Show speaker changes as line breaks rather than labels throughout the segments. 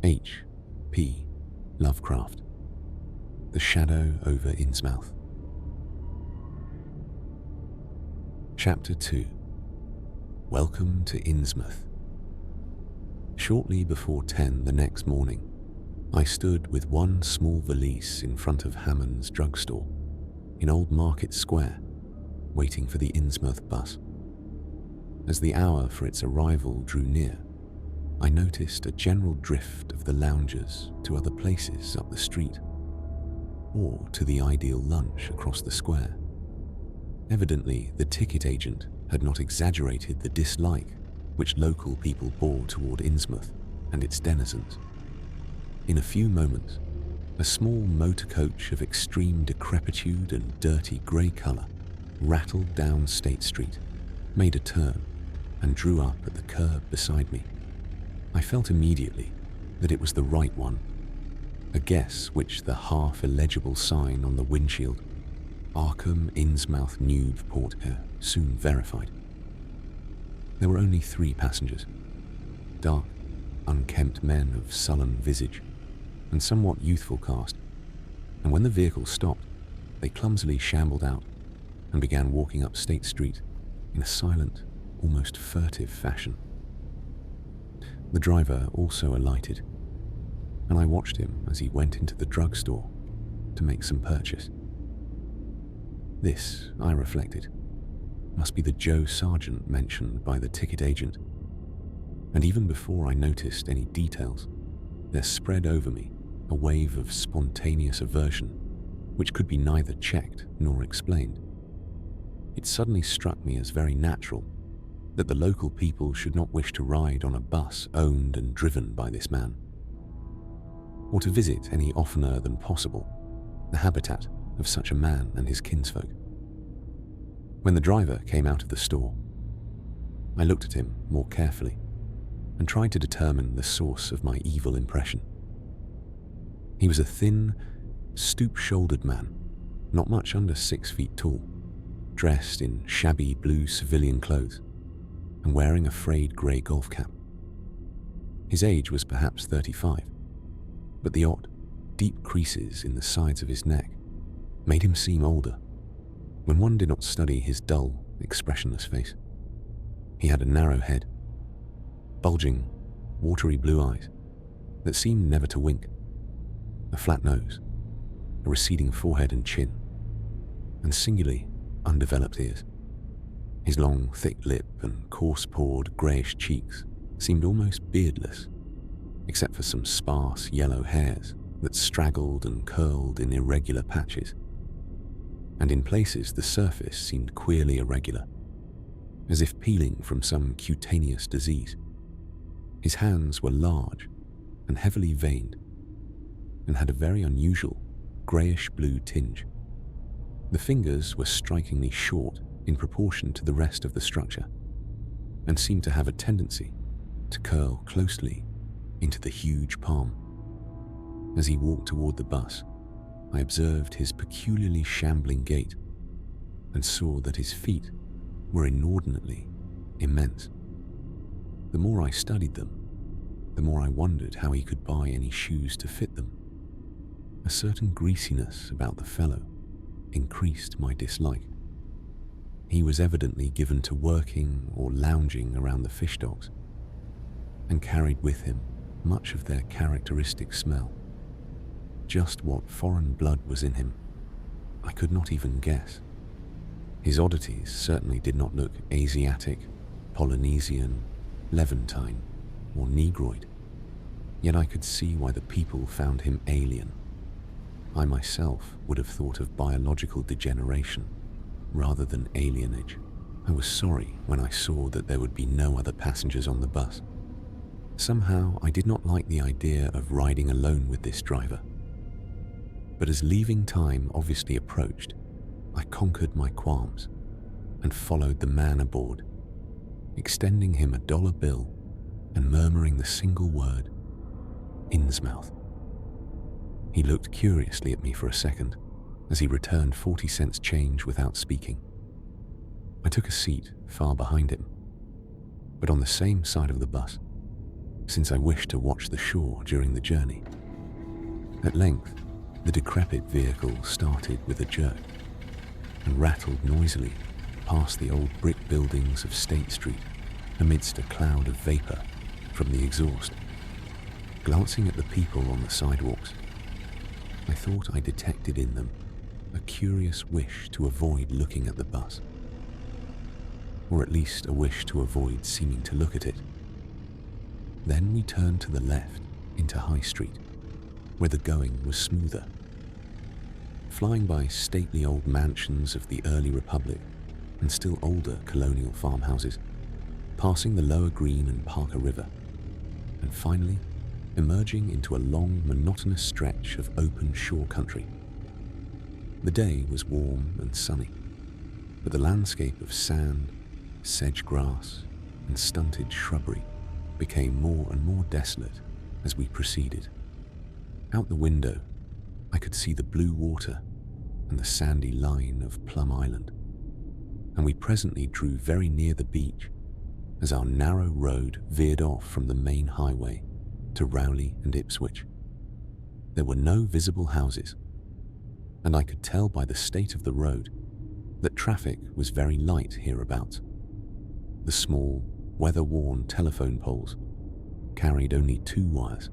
H. P. Lovecraft. The Shadow Over Innsmouth. Chapter 2. Welcome to Innsmouth. Shortly before 10 the next morning, I stood with one small valise in front of Hammond's drugstore in Old Market Square, waiting for the Innsmouth bus. As the hour for its arrival drew near, I noticed a general drift of the loungers to other places up the street, or to the ideal lunch across the square. Evidently, the ticket agent had not exaggerated the dislike which local people bore toward Innsmouth and its denizens. In a few moments, a small motor coach of extreme decrepitude and dirty grey colour rattled down State Street, made a turn, and drew up at the curb beside me. I felt immediately that it was the right one, a guess which the half-illegible sign on the windshield, Arkham Innsmouth Nude Portico, soon verified. There were only 3 passengers, dark, unkempt men of sullen visage and somewhat youthful cast, and when the vehicle stopped, they clumsily shambled out and began walking up State Street in a silent, almost furtive fashion. The driver also alighted, and I watched him as he went into the drugstore to make some purchase. This, I reflected, must be the Joe Sargent mentioned by the ticket agent, and even before I noticed any details, there spread over me a wave of spontaneous aversion which could be neither checked nor explained. It suddenly struck me as very natural that the local people should not wish to ride on a bus owned and driven by this man, or to visit any oftener than possible the habitat of such a man and his kinsfolk. When the driver came out of the store, I looked at him more carefully and tried to determine the source of my evil impression. He was a thin, stoop-shouldered man, not much under 6 feet tall, dressed in shabby blue civilian clothes and wearing a frayed grey golf cap. His age was perhaps 35, but the odd, deep creases in the sides of his neck made him seem older when one did not study his dull, expressionless face. He had a narrow head, bulging, watery blue eyes that seemed never to wink, a flat nose, a receding forehead and chin, and singularly undeveloped ears. His long, thick lip and coarse-pored, greyish cheeks seemed almost beardless, except for some sparse yellow hairs that straggled and curled in irregular patches, and in places the surface seemed queerly irregular, as if peeling from some cutaneous disease. His hands were large and heavily veined, and had a very unusual greyish-blue tinge. The fingers were strikingly short in proportion to the rest of the structure, and seemed to have a tendency to curl closely into the huge palm. As he walked toward the bus, I observed his peculiarly shambling gait, and saw that his feet were inordinately immense. The more I studied them, the more I wondered how he could buy any shoes to fit them. A certain greasiness about the fellow increased my dislike. He was evidently given to working or lounging around the fish docks, and carried with him much of their characteristic smell. Just what foreign blood was in him, I could not even guess. His oddities certainly did not look Asiatic, Polynesian, Levantine, or Negroid, yet I could see why the people found him alien. I myself would have thought of biological degeneration rather than alienage. I was sorry when I saw that there would be no other passengers on the bus. Somehow I did not like the idea of riding alone with this driver. But as leaving time obviously approached, I conquered my qualms and followed the man aboard, extending him $1 bill and murmuring the single word, Innsmouth. He looked curiously at me for a second as he returned 40 cents change without speaking. I took a seat far behind him, but on the same side of the bus, since I wished to watch the shore during the journey. At length, the decrepit vehicle started with a jerk and rattled noisily past the old brick buildings of State Street amidst a cloud of vapour from the exhaust. Glancing at the people on the sidewalks, I thought I detected in them a curious wish to avoid looking at the bus, or at least a wish to avoid seeming to look at it. Then we turned to the left into High Street, where the going was smoother. Flying by stately old mansions of the early Republic and still older colonial farmhouses, passing the Lower Green and Parker River, and finally emerging into a long, monotonous stretch of open shore country. The day was warm and sunny, but the landscape of sand, sedge grass, and stunted shrubbery became more and more desolate as we proceeded. Out the window, I could see the blue water and the sandy line of Plum Island, and we presently drew very near the beach as our narrow road veered off from the main highway to Rowley and Ipswich. There were no visible houses, and I could tell by the state of the road that traffic was very light hereabouts. The small, weather-worn telephone poles carried only 2 wires.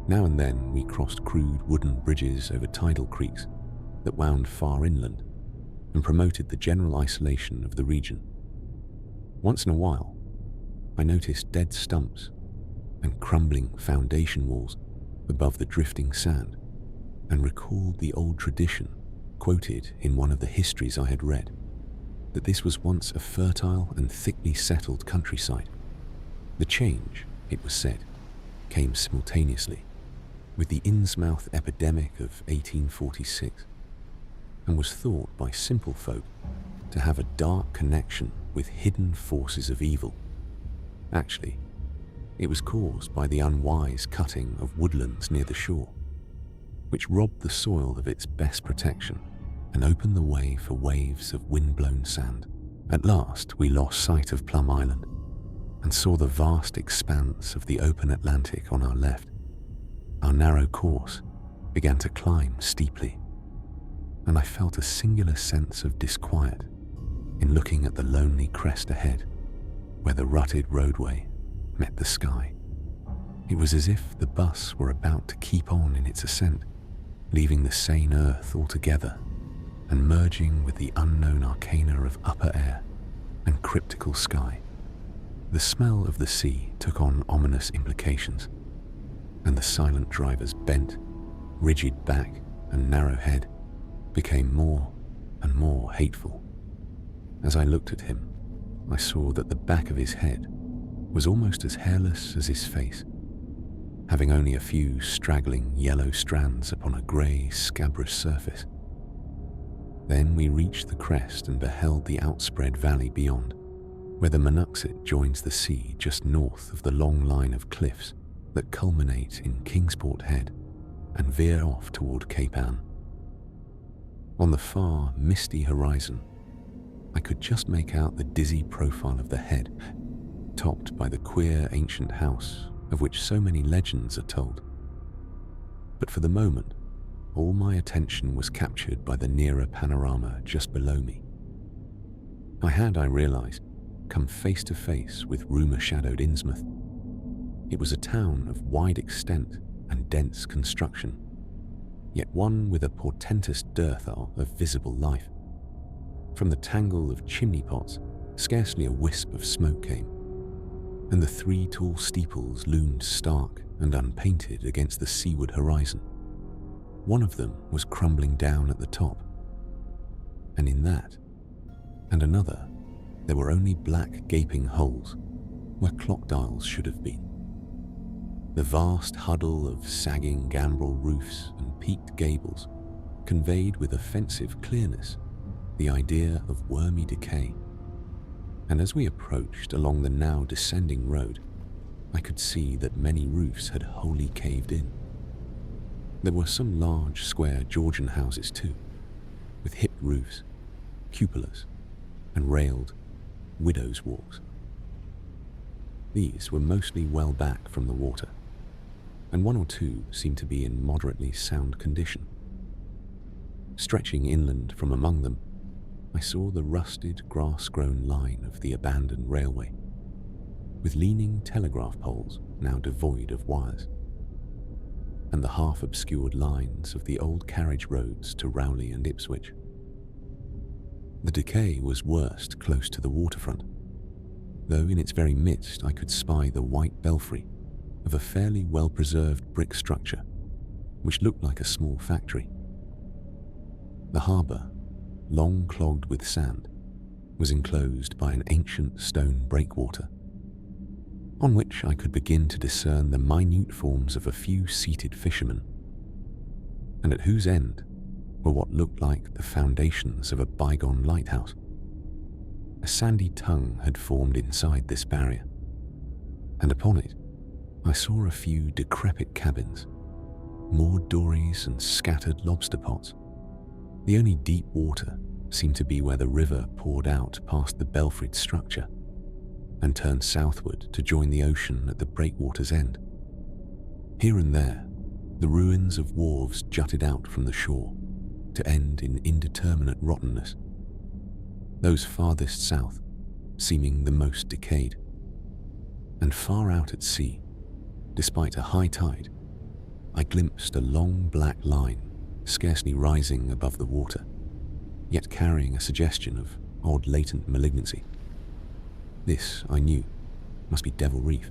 Now and then we crossed crude wooden bridges over tidal creeks that wound far inland and promoted the general isolation of the region. Once in a while, I noticed dead stumps and crumbling foundation walls above the drifting sand, and recalled the old tradition quoted in one of the histories I had read, that this was once a fertile and thickly settled countryside. The change, it was said, came simultaneously with the Innsmouth epidemic of 1846, and was thought by simple folk to have a dark connection with hidden forces of evil. Actually, it was caused by the unwise cutting of woodlands near the shore, which robbed the soil of its best protection and opened the way for waves of wind-blown sand. At last, we lost sight of Plum Island and saw the vast expanse of the open Atlantic on our left. Our narrow course began to climb steeply, and I felt a singular sense of disquiet in looking at the lonely crest ahead, where the rutted roadway met the sky. It was as if the bus were about to keep on in its ascent, leaving the sane earth altogether and merging with the unknown arcana of upper air and cryptical sky. The smell of the sea took on ominous implications, and the silent driver's bent, rigid back and narrow head became more and more hateful. As I looked at him, I saw that the back of his head was almost as hairless as his face, having only a few straggling yellow strands upon a grey, scabrous surface. Then we reached the crest and beheld the outspread valley beyond, where the Monuxet joins the sea just north of the long line of cliffs that culminate in Kingsport Head and veer off toward Cape Ann. On the far, misty horizon, I could just make out the dizzy profile of the head, topped by the queer ancient house of which so many legends are told. But for the moment, all my attention was captured by the nearer panorama just below me. I had, I realized, come face to face with rumour-shadowed Innsmouth. It was a town of wide extent and dense construction, yet one with a portentous dearth of visible life. From the tangle of chimney pots, scarcely a wisp of smoke came, and the 3 tall steeples loomed stark and unpainted against the seaward horizon. One of them was crumbling down at the top, and in that, and another, there were only black gaping holes where clock dials should have been. The vast huddle of sagging gambrel roofs and peaked gables conveyed with offensive clearness the idea of wormy decay, and as we approached along the now descending road, I could see that many roofs had wholly caved in. There were some large square Georgian houses too, with hipped roofs, cupolas, and railed widows' walks. These were mostly well back from the water, and one or two seemed to be in moderately sound condition. Stretching inland from among them, I saw the rusted, grass-grown line of the abandoned railway, with leaning telegraph poles now devoid of wires, and the half-obscured lines of the old carriage roads to Rowley and Ipswich. The decay was worst close to the waterfront, though in its very midst I could spy the white belfry of a fairly well-preserved brick structure, which looked like a small factory. The harbour, long clogged with sand, was enclosed by an ancient stone breakwater, on which I could begin to discern the minute forms of a few seated fishermen, and at whose end were what looked like the foundations of a bygone lighthouse. A sandy tongue had formed inside this barrier, and upon it I saw a few decrepit cabins, moored dories and scattered lobster pots. The only deep water seemed to be where the river poured out past the belfried structure and turned southward to join the ocean at the breakwater's end. Here and there, the ruins of wharves jutted out from the shore to end in indeterminate rottenness, those farthest south seeming the most decayed. And far out at sea, despite a high tide, I glimpsed a long black line scarcely rising above the water, yet carrying a suggestion of odd latent malignancy. This, I knew, must be Devil Reef.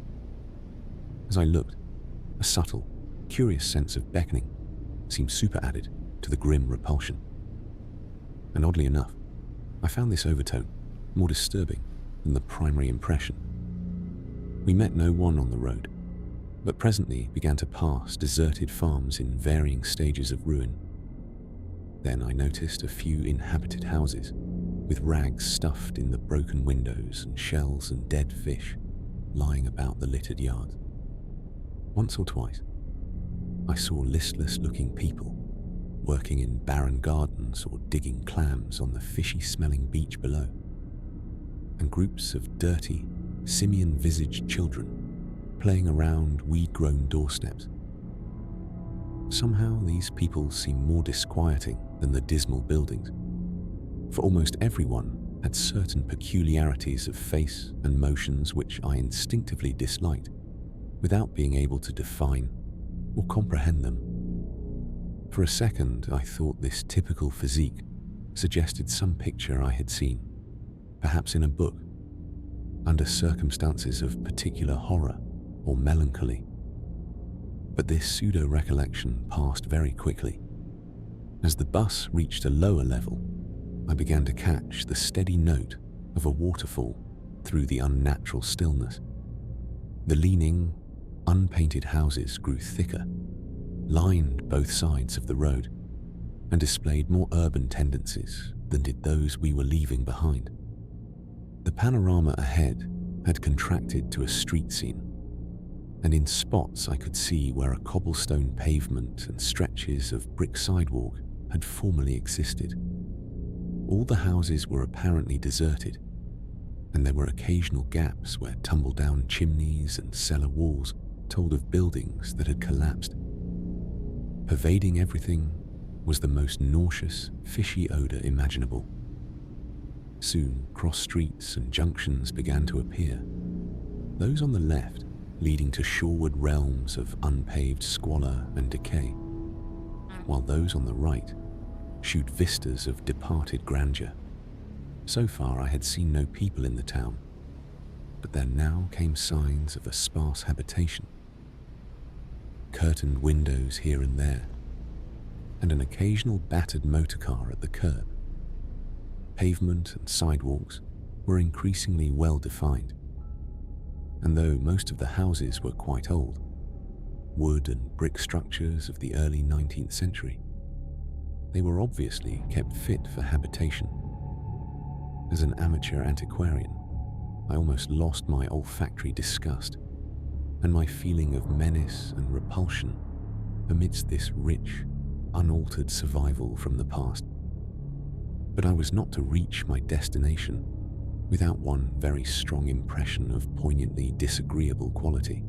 As I looked, a subtle, curious sense of beckoning seemed superadded to the grim repulsion. And oddly enough, I found this overtone more disturbing than the primary impression. We met no one on the road, but presently began to pass deserted farms in varying stages of ruin. Then I noticed a few inhabited houses, with rags stuffed in the broken windows and shells and dead fish lying about the littered yards. Once or twice, I saw listless-looking people working in barren gardens or digging clams on the fishy-smelling beach below, and groups of dirty, simian-visaged children playing around weed-grown doorsteps. Somehow these people seemed more disquieting than the dismal buildings, for almost everyone had certain peculiarities of face and motions which I instinctively disliked, without being able to define or comprehend them. For a second I thought this typical physique suggested some picture I had seen, perhaps in a book, under circumstances of particular horror or melancholy. But this pseudo-recollection passed very quickly. As the bus reached a lower level, I began to catch the steady note of a waterfall through the unnatural stillness. The leaning, unpainted houses grew thicker, lined both sides of the road, and displayed more urban tendencies than did those we were leaving behind. The panorama ahead had contracted to a street scene, and in spots I could see where a cobblestone pavement and stretches of brick sidewalk had formerly existed. All the houses were apparently deserted, and there were occasional gaps where tumble-down chimneys and cellar walls told of buildings that had collapsed. Pervading everything was the most nauseous, fishy odor imaginable. Soon, cross streets and junctions began to appear, those on the left leading to shoreward realms of unpaved squalor and decay, while those on the right shewed vistas of departed grandeur. So far I had seen no people in the town, but there now came signs of a sparse habitation. Curtained windows here and there, and an occasional battered motor car at the curb. Pavement and sidewalks were increasingly well defined, and though most of the houses were quite old, wood and brick structures of the early 19th century, they were obviously kept fit for habitation. As an amateur antiquarian, I almost lost my olfactory disgust and my feeling of menace and repulsion amidst this rich, unaltered survival from the past. But I was not to reach my destination without one very strong impression of poignantly disagreeable quality.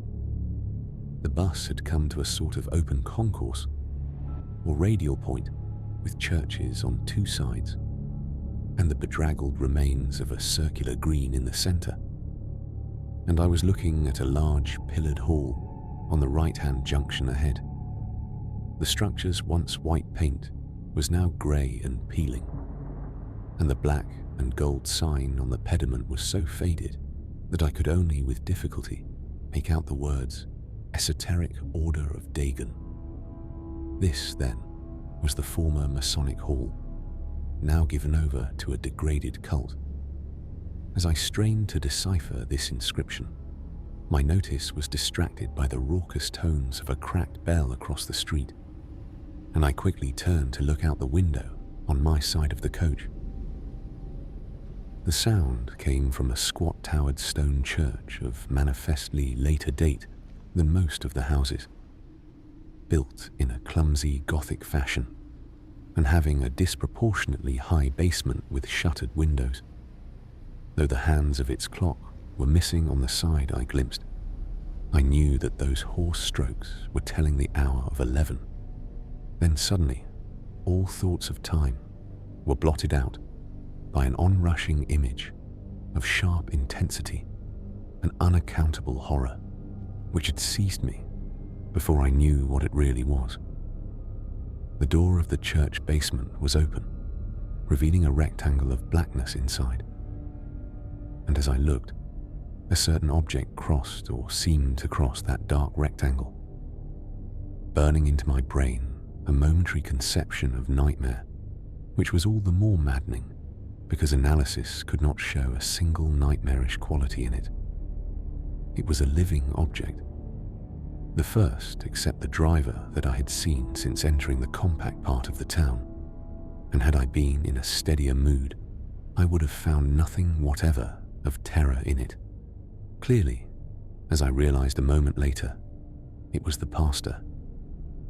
The bus had come to a sort of open concourse, or radial point, with churches on two sides, and the bedraggled remains of a circular green in the centre. And I was looking at a large pillared hall on the right-hand junction ahead. The structure's once white paint was now grey and peeling, and the black and gold sign on the pediment was so faded that I could only with difficulty make out the words Esoteric Order of Dagon. This, then, was the former Masonic Hall, now given over to a degraded cult. As I strained to decipher this inscription, my notice was distracted by the raucous tones of a cracked bell across the street, and I quickly turned to look out the window on my side of the coach. The sound came from a squat-towered stone church of manifestly later date than most of the houses, built in a clumsy Gothic fashion and having a disproportionately high basement with shuttered windows. Though the hands of its clock were missing on the side I glimpsed, I knew that those hoarse strokes were telling the hour of 11. Then suddenly, all thoughts of time were blotted out by an onrushing image of sharp intensity and unaccountable horror, which had seized me before I knew what it really was. The door of the church basement was open, revealing a rectangle of blackness inside. And as I looked, a certain object crossed or seemed to cross that dark rectangle, burning into my brain a momentary conception of nightmare, which was all the more maddening because analysis could not show a single nightmarish quality in it. It was a living object, the first except the driver that I had seen since entering the compact part of the town, and had I been in a steadier mood, I would have found nothing whatever of terror in it. Clearly, as I realized a moment later, it was the pastor,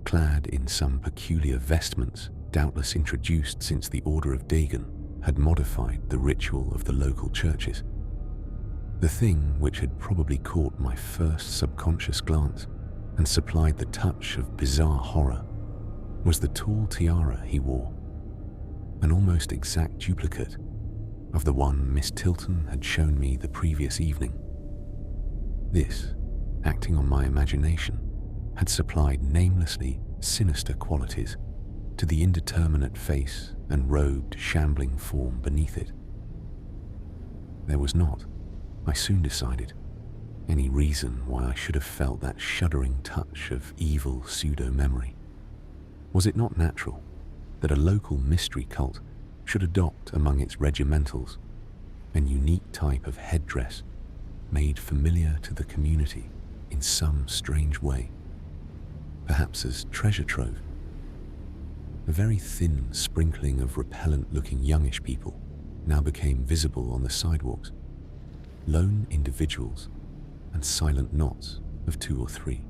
clad in some peculiar vestments doubtless introduced since the Order of Dagon had modified the ritual of the local churches. The thing which had probably caught my first subconscious glance and supplied the touch of bizarre horror was the tall tiara he wore, an almost exact duplicate of the one Miss Tilton had shown me the previous evening. This, acting on my imagination, had supplied namelessly sinister qualities to the indeterminate face and robed, shambling form beneath it. There was not, I soon decided, any reason why I should have felt that shuddering touch of evil pseudo-memory. Was it not natural that a local mystery cult should adopt among its regimentals an unique type of headdress made familiar to the community in some strange way, perhaps as treasure trove? A very thin sprinkling of repellent-looking youngish people now became visible on the sidewalks, lone individuals and silent knots of 2 or 3.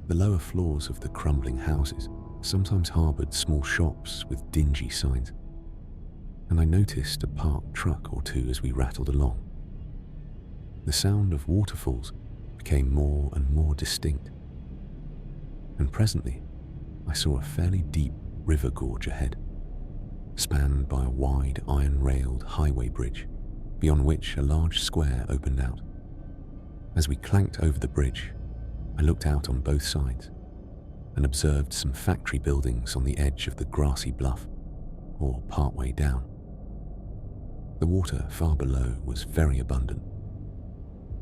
The lower floors of the crumbling houses sometimes harbored small shops with dingy signs, and I noticed a parked truck or two as we rattled along. The sound of waterfalls became more and more distinct, and presently I saw a fairly deep river gorge ahead, spanned by a wide iron-railed highway bridge, beyond which a large square opened out. As we clanked over the bridge, I looked out on both sides and observed some factory buildings on the edge of the grassy bluff, or partway down. The water far below was very abundant,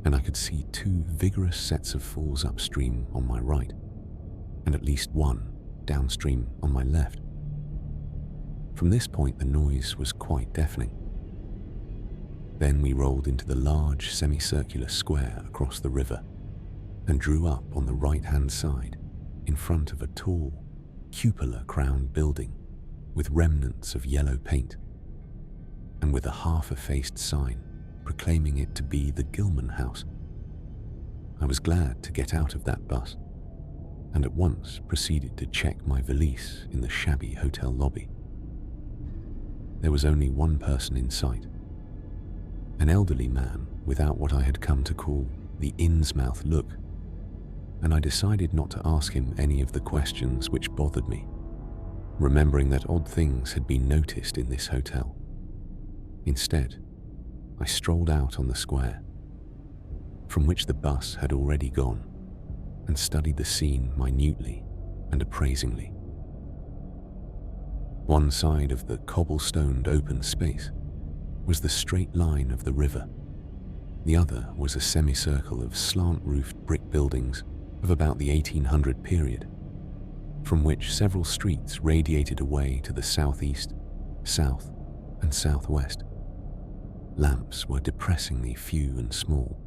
and I could see 2 vigorous sets of falls upstream on my right, and at least one downstream on my left. From this point the noise was quite deafening. Then we rolled into the large semicircular square across the river and drew up on the right-hand side in front of a tall, cupola-crowned building with remnants of yellow paint and with a half-effaced sign proclaiming it to be the Gilman House. I was glad to get out of that bus and at once proceeded to check my valise in the shabby hotel lobby. There was only one person in sight, an elderly man without what I had come to call the Innsmouth look, and I decided not to ask him any of the questions which bothered me, remembering that odd things had been noticed in this hotel. Instead, I strolled out on the square, from which the bus had already gone, and studied the scene minutely and appraisingly. One side of the cobblestoned open space was the straight line of the river. The other was a semicircle of slant-roofed brick buildings of about the 1800 period, from which several streets radiated away to the southeast, south, and southwest. Lamps were depressingly few and small,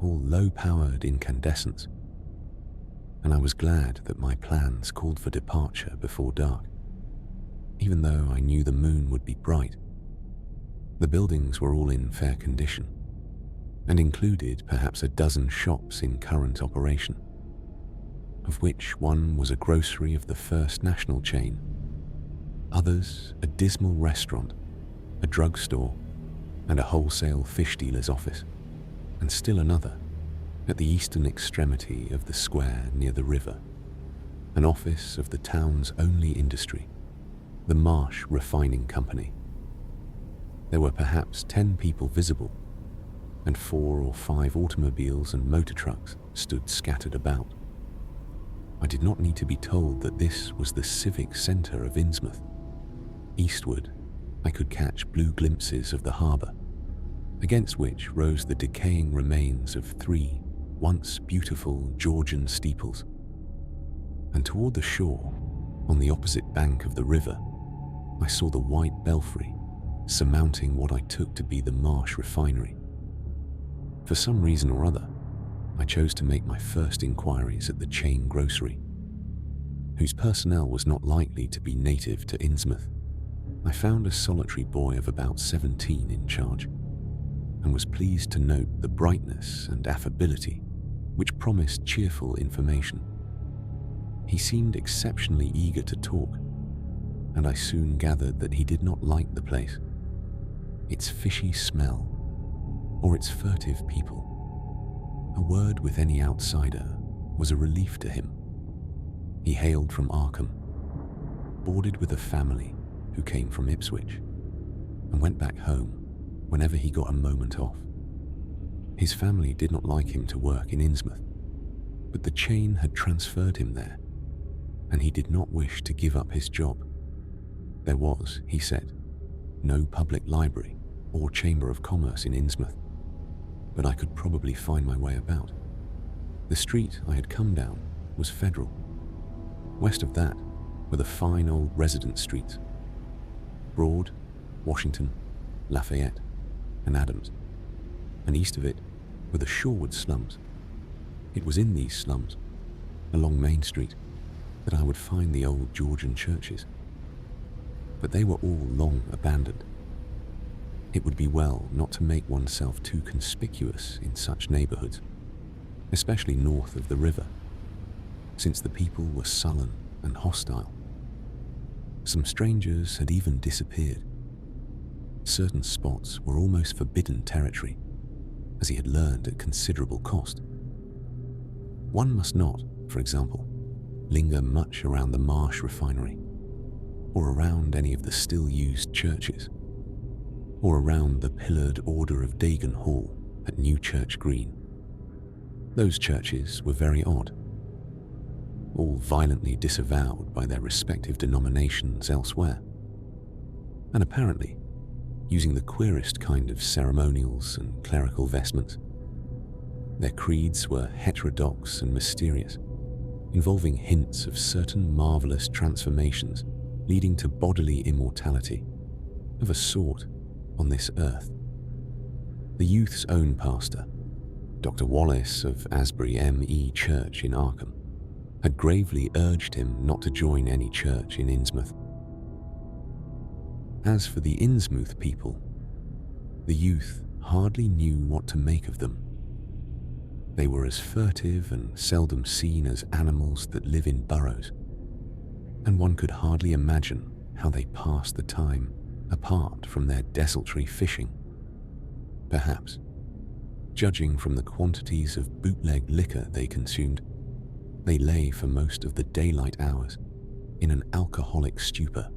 all low-powered incandescents, and I was glad that my plans called for departure before dark, even though I knew the moon would be bright. The buildings were all in fair condition, and included perhaps a dozen shops in current operation, of which one was a grocery of the First National chain, others a dismal restaurant, a drugstore, and a wholesale fish dealer's office, and still another, at the eastern extremity of the square near the river, an office of the town's only industry, the Marsh Refining Company. There were perhaps 10 people visible, and 4 or 5 automobiles and motor trucks stood scattered about. I did not need to be told that this was the civic centre of Innsmouth. Eastward, I could catch blue glimpses of the harbour, against which rose the decaying remains of 3 once beautiful Georgian steeples. And toward the shore, on the opposite bank of the river, I saw the white belfry surmounting what I took to be the Marsh Refinery. For some reason or other, I chose to make my first inquiries at the chain grocery, whose personnel was not likely to be native to Innsmouth. I found a solitary boy of about 17 in charge, and was pleased to note the brightness and affability which promised cheerful information. He seemed exceptionally eager to talk, and I soon gathered that he did not like the place, its fishy smell, or its furtive people. A word with any outsider was a relief to him. He hailed from Arkham, boarded with a family who came from Ipswich, and went back home whenever he got a moment off. His family did not like him to work in Innsmouth, but the chain had transferred him there, and he did not wish to give up his job. There was, he said, no public library or chamber of commerce in Innsmouth, but I could probably find my way about. The street I had come down was Federal. West of that were the fine old residence streets, Broad, Washington, Lafayette, and Adams, and east of it were the shoreward slums. It was in these slums, along Main Street, that I would find the old Georgian churches, but they were all long abandoned. It would be well not to make oneself too conspicuous in such neighbourhoods, especially north of the river, since the people were sullen and hostile. Some strangers had even disappeared. Certain spots were almost forbidden territory, as he had learned at considerable cost. One must not, for example, linger much around the Marsh Refinery, or around any of the still-used churches, or around the pillared Order of Dagon Hall at New Church Green. Those churches were very odd, all violently disavowed by their respective denominations elsewhere, and apparently using the queerest kind of ceremonials and clerical vestments. Their creeds were heterodox and mysterious, involving hints of certain marvelous transformations leading to bodily immortality of a sort on this earth. The youth's own pastor, Dr. Wallace of Asbury M.E. Church in Arkham, had gravely urged him not to join any church in Innsmouth. As for the Innsmouth people, the youth hardly knew what to make of them. They were as furtive and seldom seen as animals that live in burrows, and one could hardly imagine how they passed the time apart from their desultory fishing. Perhaps. Judging from the quantities of bootleg liquor they consumed, they lay for most of the daylight hours in an alcoholic stupor.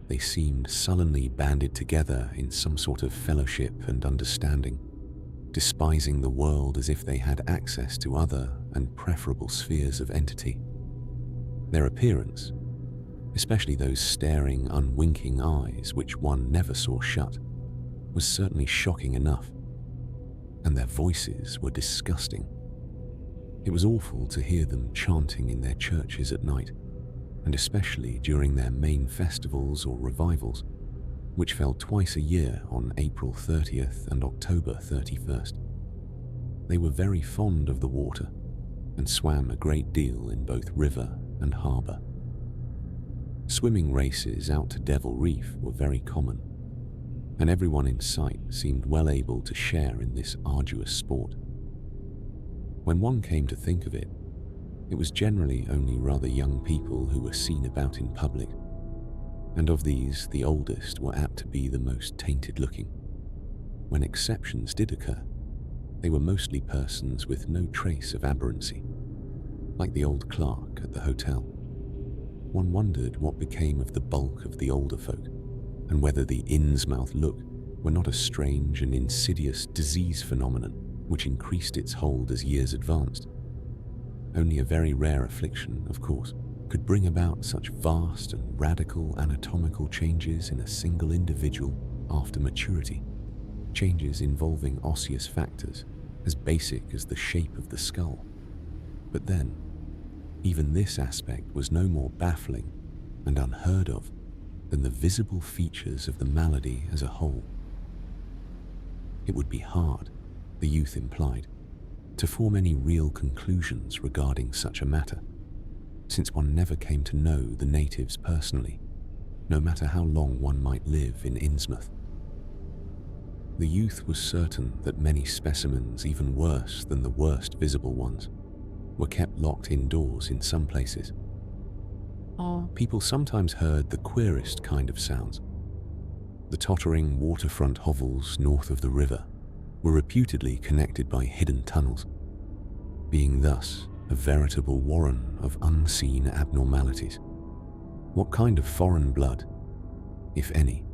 They seemed sullenly banded together in some sort of fellowship and understanding, despising the world as if they had access to other and preferable spheres of entity. Their appearance, especially those staring, unwinking eyes which one never saw shut, was certainly shocking enough, and their voices were disgusting. It was awful to hear them chanting in their churches at night, and especially during their main festivals or revivals, which fell twice a year on April 30th and October 31st. They were very fond of the water and swam a great deal in both river and harbour. Swimming races out to Devil Reef were very common, and everyone in sight seemed well able to share in this arduous sport. When one came to think of it, it was generally only rather young people who were seen about in public, and of these the oldest were apt to be the most tainted-looking. When exceptions did occur, they were mostly persons with no trace of aberrancy, like the old clerk at the hotel. One wondered what became of the bulk of the older folk, and whether the Innsmouth look were not a strange and insidious disease phenomenon which increased its hold as years advanced. Only a very rare affliction, of course, could bring about such vast and radical anatomical changes in a single individual after maturity, changes involving osseous factors as basic as the shape of the skull. But then, even this aspect was no more baffling and unheard of than the visible features of the malady as a whole. It would be hard, the youth implied, to form any real conclusions regarding such a matter, since one never came to know the natives personally, no matter how long one might live in Innsmouth. The youth was certain that many specimens even worse than the worst visible ones were kept locked indoors in some places. People sometimes heard the queerest kind of sounds. The tottering waterfront hovels north of the river were reputedly connected by hidden tunnels, being thus a veritable warren of unseen abnormalities. What kind of foreign blood, if any,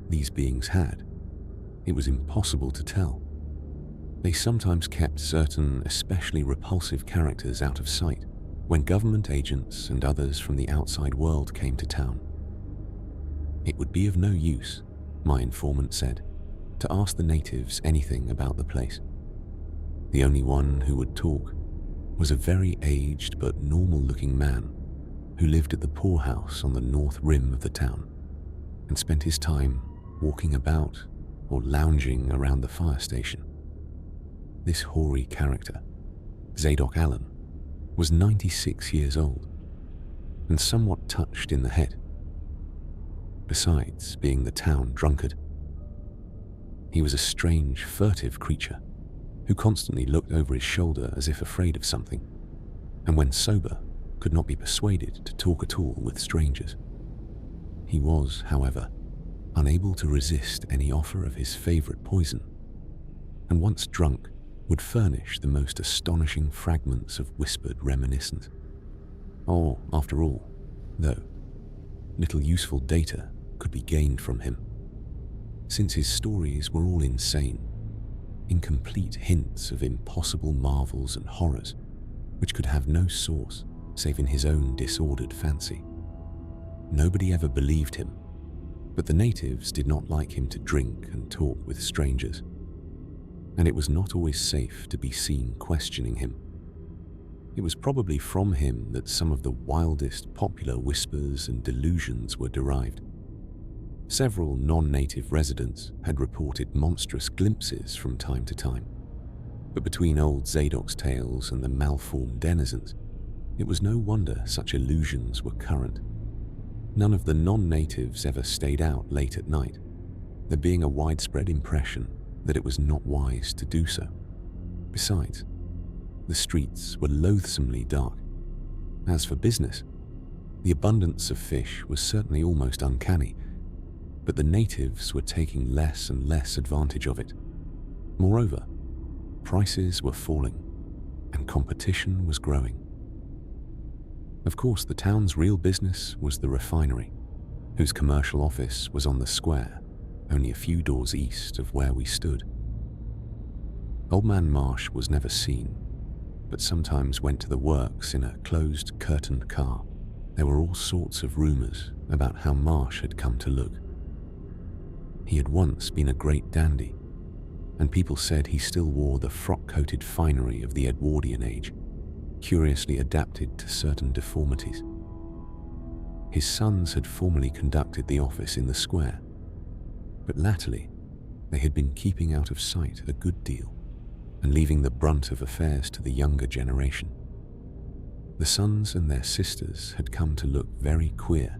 these beings had, it was impossible to tell. They sometimes kept certain especially repulsive characters out of sight when government agents and others from the outside world came to town. It would be of no use, my informant said, to ask the natives anything about the place. The only one who would talk was a very aged but normal-looking man who lived at the poorhouse on the north rim of the town and spent his time walking about or lounging around the fire station. This hoary character, Zadok Allen, was 96 years old and somewhat touched in the head, besides being the town drunkard. He was a strange, furtive creature who constantly looked over his shoulder as if afraid of something, and when sober, could not be persuaded to talk at all with strangers. He was, however, unable to resist any offer of his favorite poison, and once drunk, would furnish the most astonishing fragments of whispered reminiscence. Or, after all, though, little useful data could be gained from him, since his stories were all insane, incomplete hints of impossible marvels and horrors which could have no source save in his own disordered fancy. Nobody ever believed him, but the natives did not like him to drink and talk with strangers, and it was not always safe to be seen questioning him. It was probably from him that some of the wildest popular whispers and delusions were derived. Several non-native residents had reported monstrous glimpses from time to time, but between old Zadok's tales and the malformed denizens, it was no wonder such illusions were current. None of the non-natives ever stayed out late at night, there being a widespread impression that it was not wise to do so. Besides, the streets were loathsomely dark. As for business, the abundance of fish was certainly almost uncanny, but the natives were taking less and less advantage of it. Moreover, prices were falling and competition was growing. Of course, the town's real business was the refinery, whose commercial office was on the square, only a few doors east of where we stood. Old Man Marsh was never seen, but sometimes went to the works in a closed, curtained car. There were all sorts of rumors about how Marsh had come to look. He had once been a great dandy, and people said he still wore the frock-coated finery of the Edwardian age, curiously adapted to certain deformities. His sons had formerly conducted the office in the square, but latterly they had been keeping out of sight a good deal and leaving the brunt of affairs to the younger generation. The sons and their sisters had come to look very queer,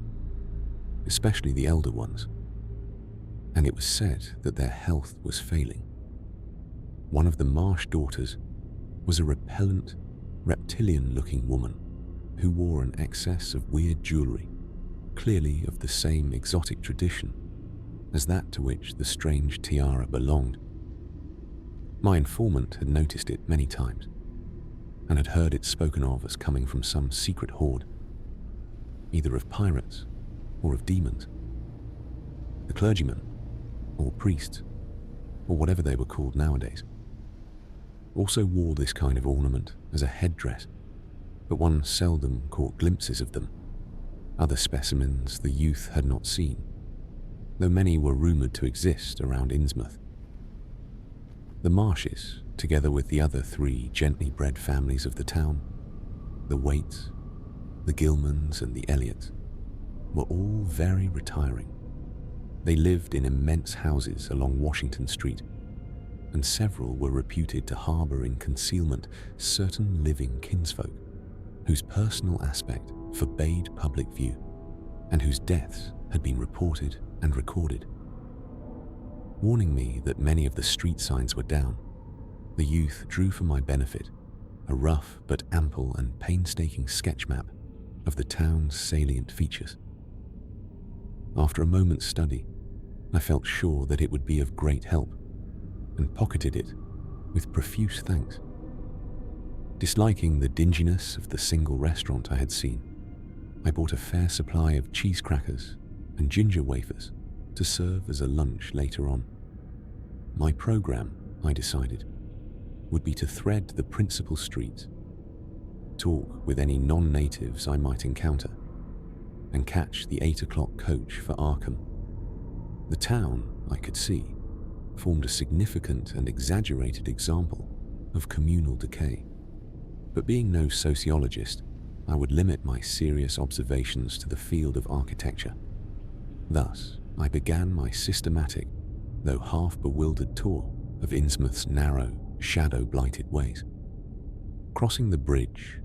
especially the elder ones, and it was said that their health was failing. One of the Marsh daughters was a repellent, reptilian-looking woman who wore an excess of weird jewelry, clearly of the same exotic tradition as that to which the strange tiara belonged. My informant had noticed it many times and had heard it spoken of as coming from some secret horde, either of pirates or of demons. The clergymen, or priests, or whatever they were called nowadays, also wore this kind of ornament as a headdress, but one seldom caught glimpses of them. Other specimens the youth had not seen, though many were rumoured to exist around Innsmouth. The Marshes, together with the other three gently bred families of the town, the Waits, the Gilmans and the Elliots, were all very retiring. They lived in immense houses along Washington Street, and several were reputed to harbour in concealment certain living kinsfolk, whose personal aspect forbade public view, and whose deaths had been reported and recorded. Warning me that many of the street signs were down, the youth drew for my benefit a rough but ample and painstaking sketch map of the town's salient features. After a moment's study, I felt sure that it would be of great help, and pocketed it with profuse thanks. Disliking the dinginess of the single restaurant I had seen, I bought a fair supply of cheese crackers and ginger wafers to serve as a lunch later on. My program, I decided, would be to thread the principal streets, talk with any non-natives I might encounter, and catch the 8 o'clock coach for Arkham. The town, I could see, formed a significant and exaggerated example of communal decay. But being no sociologist, I would limit my serious observations to the field of architecture. Thus, I began my systematic, though half-bewildered tour of Innsmouth's narrow, shadow-blighted ways. Crossing the bridge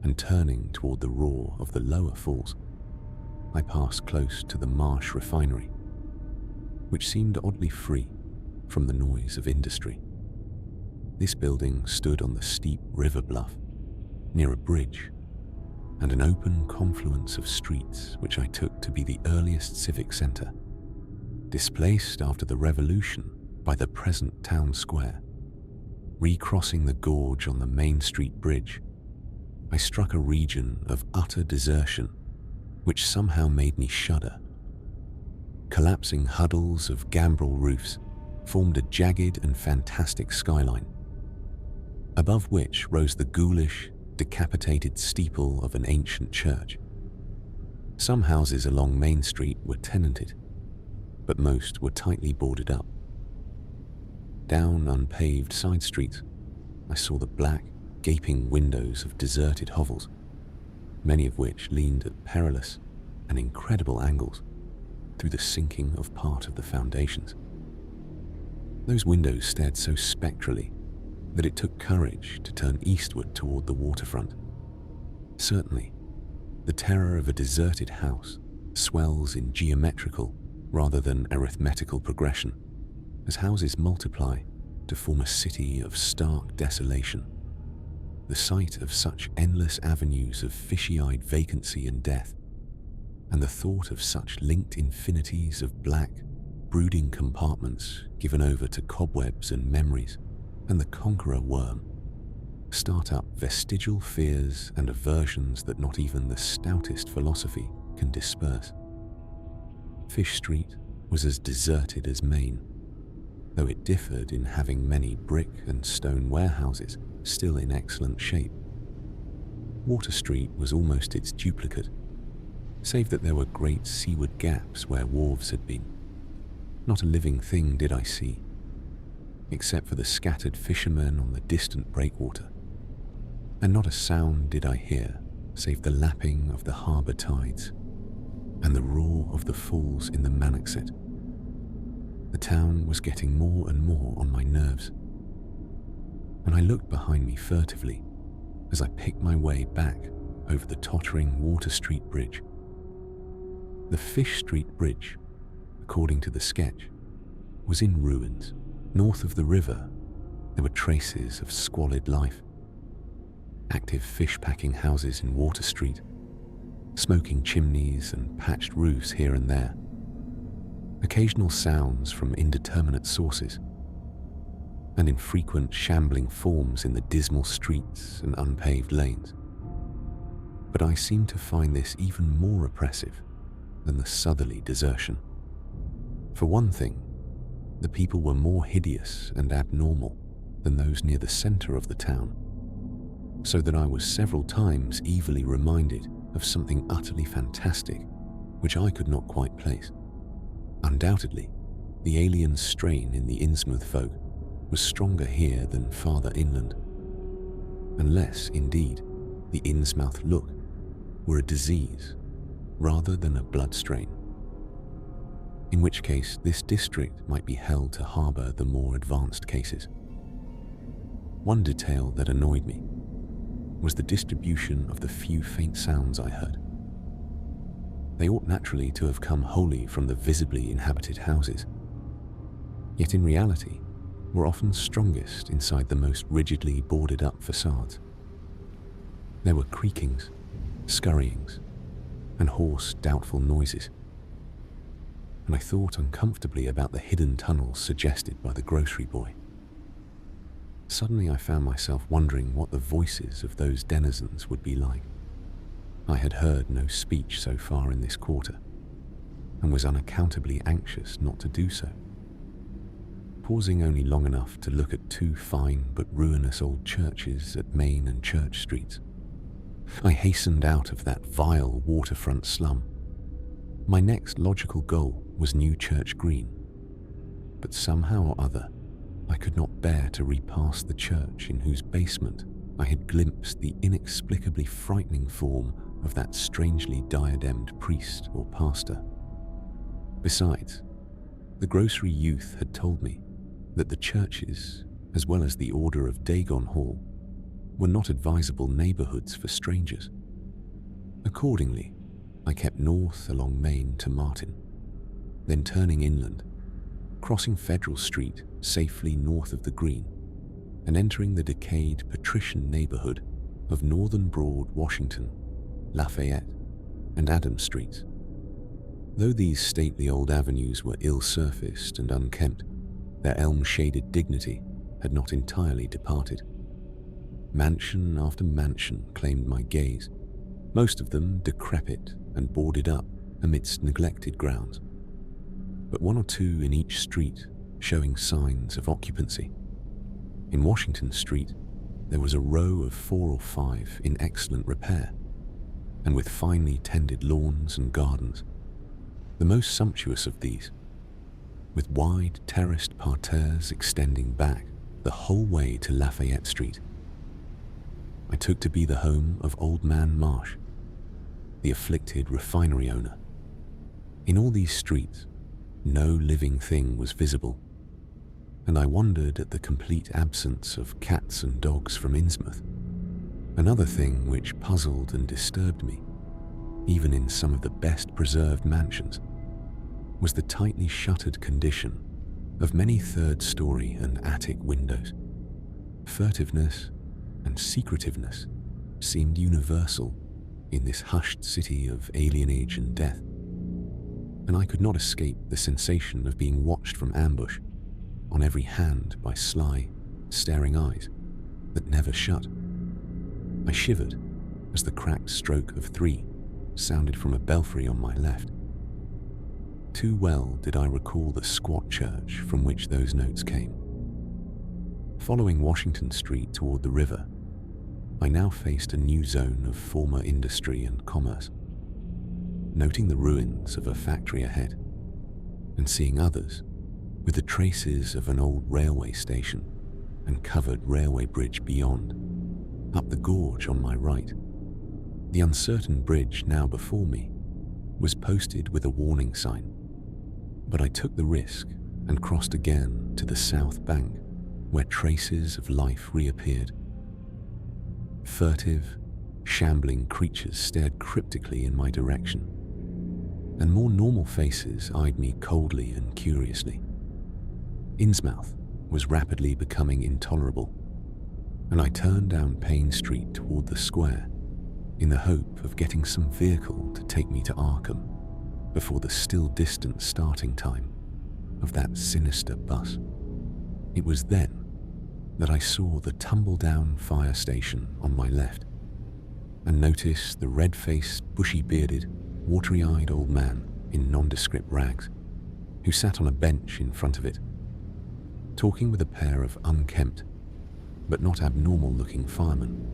and turning toward the roar of the lower falls, I passed close to the Marsh refinery, which seemed oddly free from the noise of industry. This building stood on the steep river bluff, near a bridge and an open confluence of streets which I took to be the earliest civic centre, displaced after the Revolution by the present town square. Recrossing the gorge on the Main Street Bridge, I struck a region of utter desertion which somehow made me shudder. Collapsing huddles of gambrel roofs formed a jagged and fantastic skyline, above which rose the ghoulish, decapitated steeple of an ancient church. Some houses along Main Street were tenanted, but most were tightly boarded up. Down unpaved side streets, I saw the black, gaping windows of deserted hovels, many of which leaned at perilous and incredible angles through the sinking of part of the foundations. Those windows stared so spectrally that it took courage to turn eastward toward the waterfront. Certainly, the terror of a deserted house swells in geometrical rather than arithmetical progression, as houses multiply to form a city of stark desolation. The sight of such endless avenues of fishy-eyed vacancy and death, and the thought of such linked infinities of black, brooding compartments given over to cobwebs and memories, and the conqueror worm start up vestigial fears and aversions that not even the stoutest philosophy can disperse. Fish Street was as deserted as Maine, though it differed in having many brick and stone warehouses still in excellent shape. Water Street was almost its duplicate, save that there were great seaward gaps where wharves had been. Not a living thing did I see, except for the scattered fishermen on the distant breakwater, and not a sound did I hear save the lapping of the harbour tides and the roar of the falls in the Manaxet. The town was getting more and more on my nerves, and I looked behind me furtively as I picked my way back over the tottering Water Street Bridge. The Fish Street Bridge, according to the sketch, was in ruins. North of the river, there were traces of squalid life. Active fish-packing houses in Water Street, smoking chimneys and patched roofs here and there. Occasional sounds from indeterminate sources, and infrequent shambling forms in the dismal streets and unpaved lanes. But I seemed to find this even more oppressive than the southerly desertion. For one thing, the people were more hideous and abnormal than those near the centre of the town, so that I was several times evilly reminded of something utterly fantastic which I could not quite place. Undoubtedly, the alien strain in the Innsmouth folk was stronger here than farther inland, unless, indeed, the Innsmouth look were a disease rather than a blood strain, in which case this district might be held to harbour the more advanced cases. One detail that annoyed me was the distribution of the few faint sounds I heard. They ought naturally to have come wholly from the visibly inhabited houses, yet in reality were often strongest inside the most rigidly boarded up facades. There were creakings, scurryings, and hoarse, doubtful noises, and I thought uncomfortably about the hidden tunnels suggested by the grocery boy. Suddenly I found myself wondering what the voices of those denizens would be like. I had heard no speech so far in this quarter, and was unaccountably anxious not to do so. Pausing only long enough to look at two fine but ruinous old churches at Main and Church Streets, I hastened out of that vile waterfront slum. My next logical goal was New Church Green, but somehow or other I could not bear to repass the church in whose basement I had glimpsed the inexplicably frightening form of that strangely diademed priest or pastor. Besides, the grocery youth had told me that the churches, as well as the Order of Dagon Hall, were not advisable neighbourhoods for strangers. Accordingly, I kept north along Main to Martin, then turning inland, crossing Federal Street safely north of the Green, and entering the decayed patrician neighbourhood of Northern Broad, Washington, Lafayette, and Adams Streets. Though these stately old avenues were ill-surfaced and unkempt, their elm-shaded dignity had not entirely departed. Mansion after mansion claimed my gaze, most of them decrepit and boarded up amidst neglected grounds, but one or two in each street showing signs of occupancy. In Washington Street, there was a row of 4 or 5 in excellent repair, and with finely tended lawns and gardens, the most sumptuous of these, with wide terraced parterres extending back the whole way to Lafayette Street. I took to be the home of Old Man Marsh, the afflicted refinery owner. In all these streets, no living thing was visible, and I wondered at the complete absence of cats and dogs from Innsmouth. Another thing which puzzled and disturbed me, even in some of the best preserved mansions, was the tightly shuttered condition of many third-story and attic windows. Furtiveness and secretiveness seemed universal in this hushed city of alienage and death. and I could not escape the sensation of being watched from ambush, on every hand by sly, staring eyes that never shut. I shivered as the cracked stroke of 3 sounded from a belfry on my left. Too well did I recall the squat church from which those notes came. Following Washington Street toward the river, I now faced a new zone of former industry and commerce. Noting the ruins of a factory ahead, and seeing others with the traces of an old railway station and covered railway bridge beyond, up the gorge on my right. The uncertain bridge now before me was posted with a warning sign, but I took the risk and crossed again to the south bank, where traces of life reappeared. Furtive, shambling creatures stared cryptically in my direction, and more normal faces eyed me coldly and curiously. Innsmouth was rapidly becoming intolerable, and I turned down Payne Street toward the square in the hope of getting some vehicle to take me to Arkham before the still distant starting time of that sinister bus. It was then that I saw the tumble-down fire station on my left and noticed the red-faced, bushy-bearded, watery-eyed old man in nondescript rags who sat on a bench in front of it, talking with a pair of unkempt but not abnormal-looking firemen.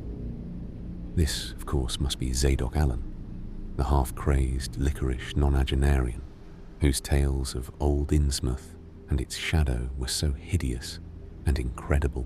This, of course, must be Zadok Allen, the half-crazed, liquorish nonagenarian whose tales of old Innsmouth and its shadow were so hideous and incredible.